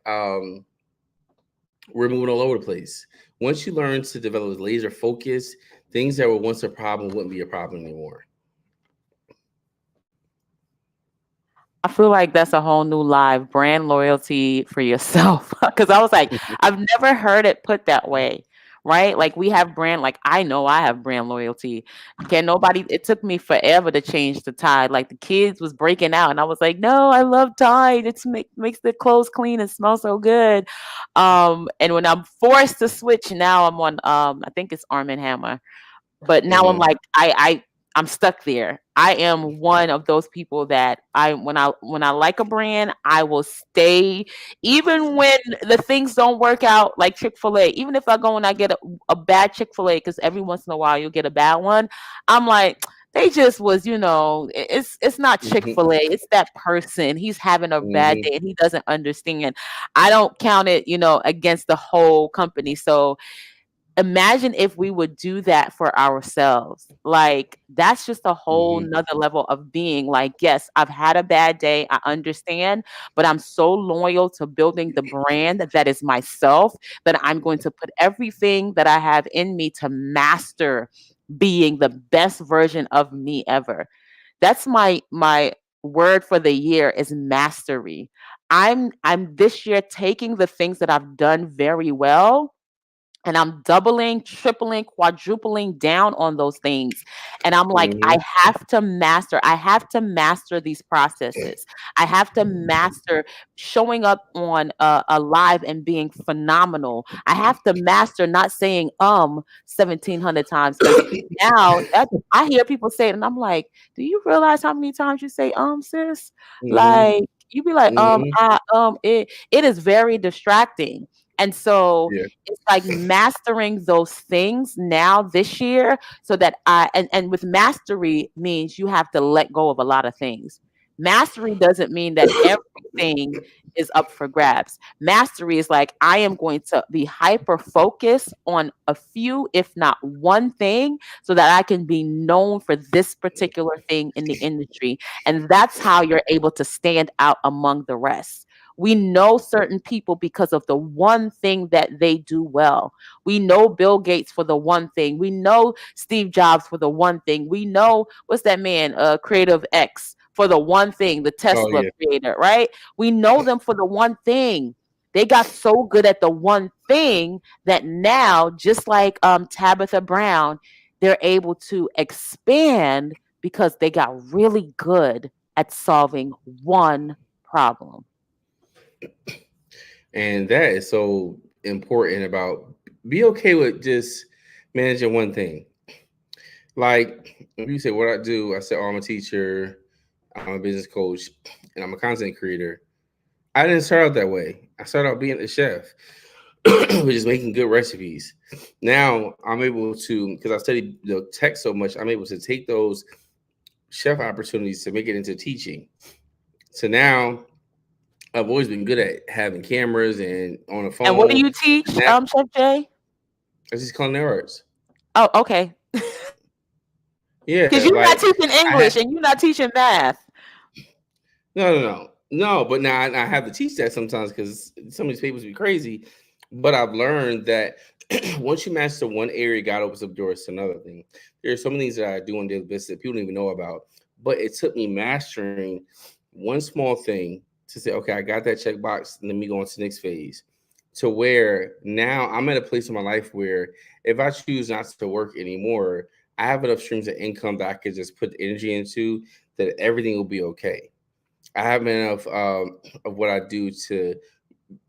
we're moving all over the place. Once you learn to develop laser focus, things that were once a problem wouldn't be a problem anymore. I feel like that's a whole new live brand loyalty for yourself. Cause I was like, I've never heard it put that way. Right? Like we have brand, like I know I have brand loyalty. Can nobody, it took me forever to change the Tide. Like the kids was breaking out and I was like, no, I love Tide. It's makes the clothes clean and smell so good. And when I'm forced to switch now, I'm on I think it's Arm& and Hammer, but now I'm Mhm. like I'm stuck there. I am one of those people that when I like a brand, I will stay even when the things don't work out, like Chick-fil-A. Even if I go and I get a bad Chick-fil-A, because every once in a while you'll get a bad one, I'm like, they just was, it's not Mhm. Chick-fil-A, it's that person. He's having a bad Mhm. day and he doesn't understand. I don't count it, against the whole company. So Imagine if we would do that for ourselves. Like, that's just a whole Mhm. nother level of being like, yes, I've had a bad day. I understand, but I'm so loyal to building the brand that is myself that I'm going to put everything that I have in me to master being the best version of me ever. That's my word for the year is mastery. I'm this year taking the things that I've done very well, and I'm doubling, tripling, quadrupling down on those things. And I'm like, I Mhm. have to master, I have to master these processes. I have to master showing up on a live and being phenomenal. I have to master not saying 1700 times, because now that I hear people say it and I'm like, do you realize how many times you say sis? Mhm. Like, you be like, Mhm. it is very distracting. And so Yeah. it's like mastering those things now this year, so that and with mastery means you have to let go of a lot of things. Mastery doesn't mean that everything is up for grabs. Mastery is like, I am going to be hyper focused on a few, if not one thing, so that I can be known for this particular thing in the industry. And that's how you're able to stand out among the rest. We know certain people because of the one thing that they do well. We know Bill Gates for the one thing. We know Steve Jobs for the one thing. We know, what's that man, Creative X, for the one thing, the Oh Tesla yeah. creator, right? We know them for the one thing. They got so good at the one thing that now, just like Tabitha Brown, they're able to expand because they got really good at solving one problem. And that is so important about be okay with just managing one thing. Like if you say what I do, I say, oh, I'm a teacher, I'm a business coach, and I'm a content creator. I didn't start out that way. I started out being a chef, which is making good recipes. Now I'm able to, because I studied the tech so much, I'm able to take those chef opportunities to make it into teaching. So now I've always been good at having cameras and on the And what do phone. you teach, Now Chef J? I just culinary arts. Oh, okay. Yeah, Because you're not like teaching I had English and you're not teaching math. no. But now I have to teach that sometimes because some of these papers be crazy. But I've learned that once you master one area, God opens up doors to another thing. There's so many things that I do on daily basis that people don't even know about. But it took me mastering one small thing to say, okay, I got that checkbox. Let me go on to the next phase. To where now I'm at a place in my life where if I choose not to work anymore, I have enough streams of income that I could just put the energy into that everything will be okay. I have enough of what I do to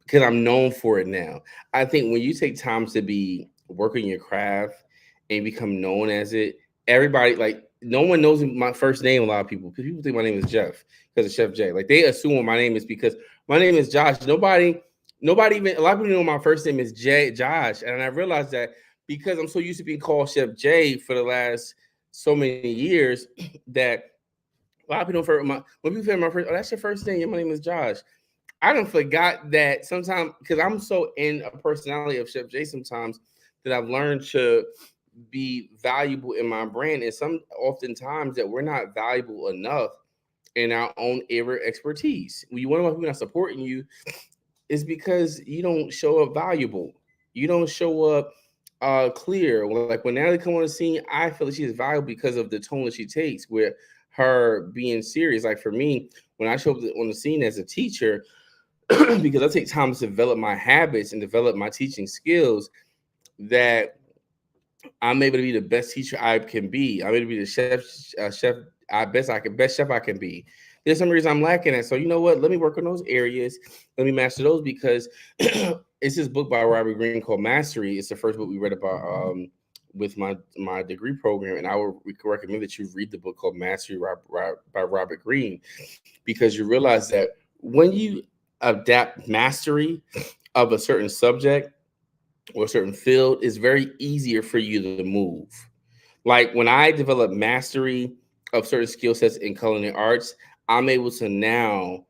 because I'm known for it now. I think when you take time to be working your craft and become known as it, everybody like no one knows my first name. A lot of people because people think my name is Jeff because of Chef J. Like they assume my name is because my name is Josh. Nobody even a lot of people know my first name is Josh, and I realized that because I'm so used to being called Chef J for the last so many years that a lot of people don't when people say my first, oh, that's your first name. Yeah, my name is Josh. I done forgot that sometimes because I'm so in a personality of Chef J sometimes that I've learned to be valuable in my brand. And some oftentimes that we're not valuable enough in our own area of expertise. When you wonder why people not supporting you, is because you don't show up valuable. You don't show up clear. Like when Natalie come on the scene, I feel like she is valuable because of the tone that she takes with her being serious. Like for me, when I show up on the scene as a teacher, because I take time to develop my habits and develop my teaching skills, that I'm able to be the best teacher I can be. I'm able to be the best chef I can be. There's some reason I'm lacking at. So you know what? Let me work on those areas. Let me master those because it's this book by Robert Greene called Mastery. It's the first book we read about with my degree program, and I would recommend that you read the book called Mastery by Robert Greene because you realize that when you adapt mastery of a certain subject or a certain field, it's very easier for you to move. Like when I develop mastery of certain skill sets in culinary arts, I'm able to now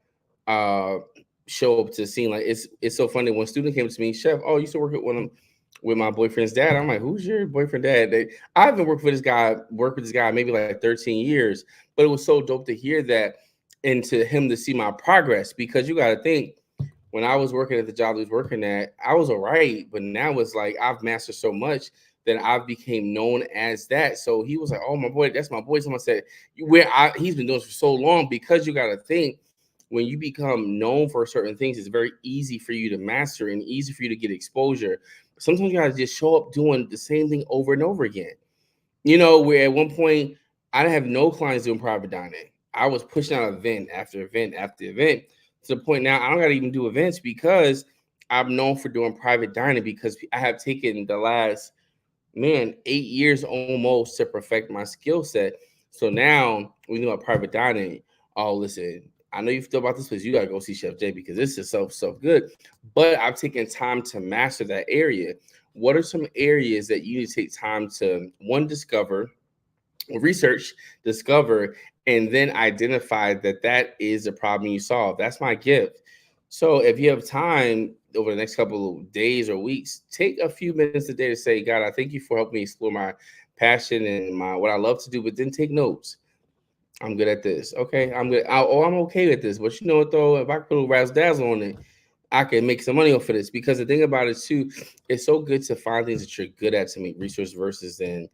uh, show up to the scene. Like it's so funny when a student came to me, Chef, oh, you used to work at one of them. with my boyfriend's dad. I'm like, who's your boyfriend dad? I haven't worked with this guy maybe like 13 years, but it was so dope to hear that and to him to see my progress, because you got to think, when I was working at the job I was working at, I was all right, but now it's like I've mastered so much that I've became known as that. So he was like, "Oh, my boy, that's my boy." Someone said, he's been doing this for so long, because you got to think, when you become known for certain things, it's very easy for you to master and easy for you to get exposure. Sometimes you got to just show up doing the same thing over and over again. Where at one point I didn't have no clients doing private dining. I was pushing out event after event after event, to the point now I don't got to even do events, because I'm known for doing private dining, because I have taken the last 8 years almost to perfect my skill set. So now we know about private dining. Oh, listen, I know you feel about this place. You gotta go see Chef J, because this is so good. But I've taken time to master that area. What are some areas that you need to take time to discover, research, discover, and then identify that that is a problem you solve? That's my gift. So if you have time over the next couple of days or weeks, take a few minutes a day to say, God, I thank you for helping me explore my passion and my what I love to do, but then take notes. I'm good at this. Okay, I'm good. I'm okay with this. But you know what though? If I put a little razzle dazzle on it, I can make some money off of this. Because the thing about it too, it's so good to find things that you're good at to make research, versus than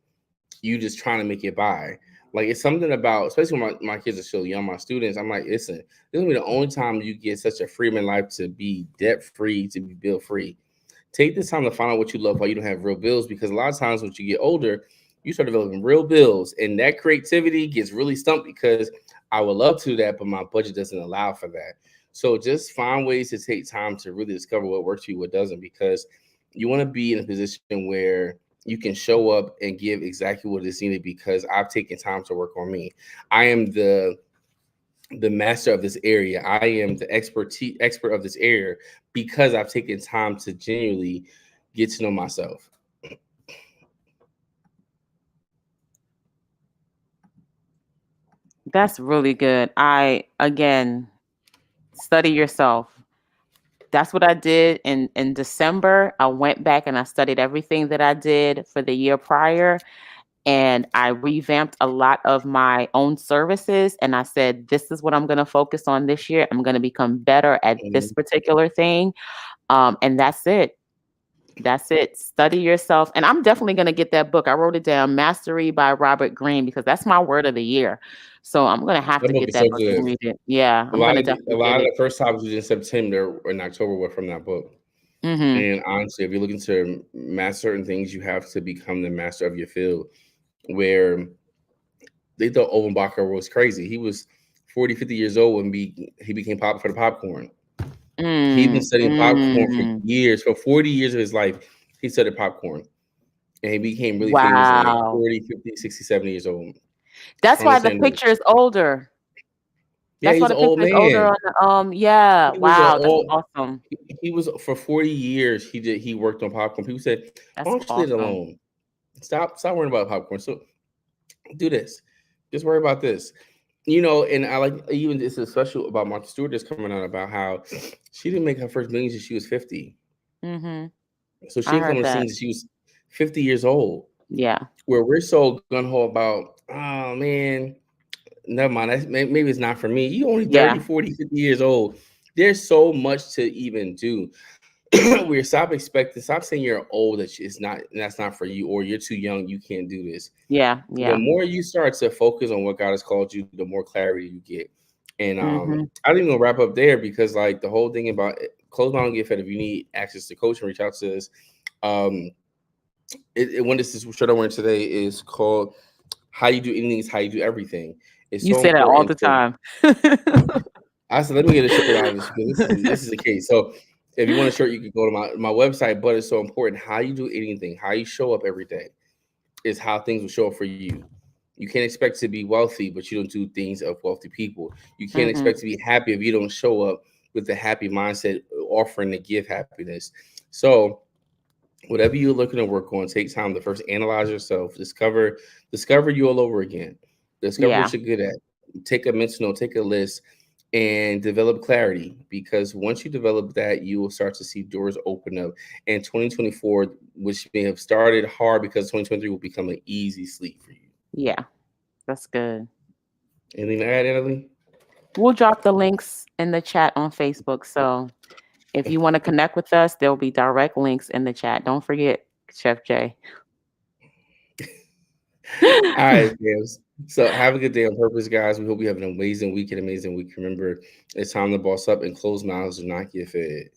you just trying to make it by. Like, it's something about, especially when my kids are still young, my students, I'm like, listen, this is gonna be the only time you get such a freedom in life to be debt free, to be bill free. Take this time to find out what you love while you don't have real bills, because a lot of times when you get older, you start developing real bills, and that creativity gets really stumped, because I would love to do that, but my budget doesn't allow for that. So just find ways to take time to really discover what works for you, what doesn't, because you want to be in a position where you can show up and give exactly what is needed, because I've taken time to work on me. I am the master of this area. I am the expert of this area, because I've taken time to genuinely get to know myself. That's really good. I again study yourself. That's what I did in December. I went back and I studied everything that I did for the year prior, and I revamped a lot of my own services, and I said this is what I'm going to focus on this year. I'm going to become better at this Mhm. particular thing. And that's it. That's it. Study yourself. And I'm definitely going to get that book. I wrote it down, Mastery by Robert Greene, because that's my word of the year. So I'm going to have That to book get is so that book and good. read it. Yeah, A I'm going lot to of a definitely lot get of it. the first topics in September or in October were from that book. Mhm. And honestly, if you're looking to master certain things, you have to become the master of your field. Where they thought Ovenbacher was crazy. He was 40, 50 years old when he became pop for the popcorn. He's been Mm. studying popcorn for Mm. years. For 40 years of his life, he studied popcorn. And he became really famous at like Wow. 40, 50, 60, 70 years old That's from why the Los Angeles. picture is older. Yeah, That's why he's the an old picture is older man. on the yeah. He was a Wow, that's old awesome. he was for 40 years he worked on popcorn. People said, why That's don't you leave it awesome. alone? Stop worrying about popcorn. So do this. Just worry about this. And I like, even it's a special about Martha Stewart that's coming out about how she didn't make her first millions until she was 50. Mhm. So she I didn't come heard on the scene that. until she was 50 years old. Yeah. Where we're so gun ho about, oh man, never mind. Maybe it's not for me. You only Yeah. 30, 40, 50 years old. There's so much to even do. Where stop saying you're old, it's not, that's not for you, or you're too young, you can't do this. Yeah. The Yeah. more you start to focus on what God has called you, the more clarity you get. And Mhm. I think we'll wrap up there, because like the whole thing about close my own get fed. If you need access to coaching, reach out to us. Um, when this is shirt I'm wearing today is called "How You Do Anything is How You Do Everything." It's You so say that all important the to. time. I said, let me get a shirt out of this, because this is the case. So if you want a shirt, you can go to my website. But it's so important how you do anything, how you show up every day, is how things will show up for you. You can't expect to be wealthy, but you don't do things of wealthy people. You can't Mhm. expect to be happy if you don't show up with a happy mindset, offering to give happiness. So whatever you're looking to work on, take time to first analyze yourself, discover you all over again, discover Yeah. what you're good at, take a mental note, take a list, and develop clarity, because once you develop that, you will start to see doors open up. And 2024, which may have started hard because 2023 will become an easy sleep for you. Yeah, that's good. Anything to add, Natalie? We'll drop the links in the chat on Facebook. So if you want to connect with us, there'll be direct links in the chat. Don't forget, Chef J. All right, fams. So have a good day on purpose, guys. We hope you have an amazing week. Remember, it's time to boss up, and closed mouths do not get fed.